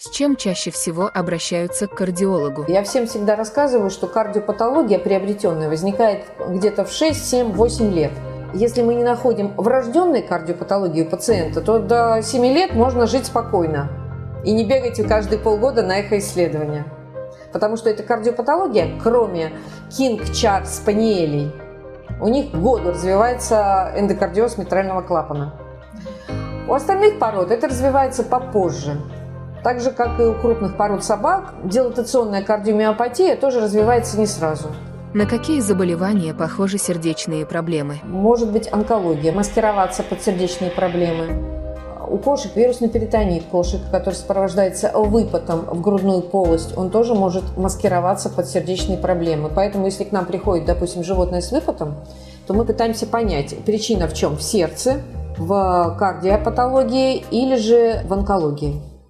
С чем чаще всего обращаются к кардиологу? Я всем всегда рассказываю, что кардиопатология приобретенная возникает где-то в 6, 7, 8 лет. Если мы не находим врожденной кардиопатологии у пациента, то до 7 лет можно жить спокойно и не бегать каждые полгода на эхоисследования. Потому что эта кардиопатология, кроме Кинг, Чар, Спаниелей, у них году развивается эндокардиоз митрального клапана. У остальных пород это развивается попозже. Так же, как и у крупных пород собак, дилатационная кардиомиопатия тоже развивается не сразу. На какие заболевания похожи сердечные проблемы? Может быть онкология, маскироваться под сердечные проблемы. У кошек вирусный перитонит кошек, который сопровождается выпотом в грудную полость, он тоже может маскироваться под сердечные проблемы. Поэтому, если к нам приходит, допустим, животное с выпотом, то мы пытаемся понять, причина в чем: в сердце, в кардиопатологии или же в онкологии.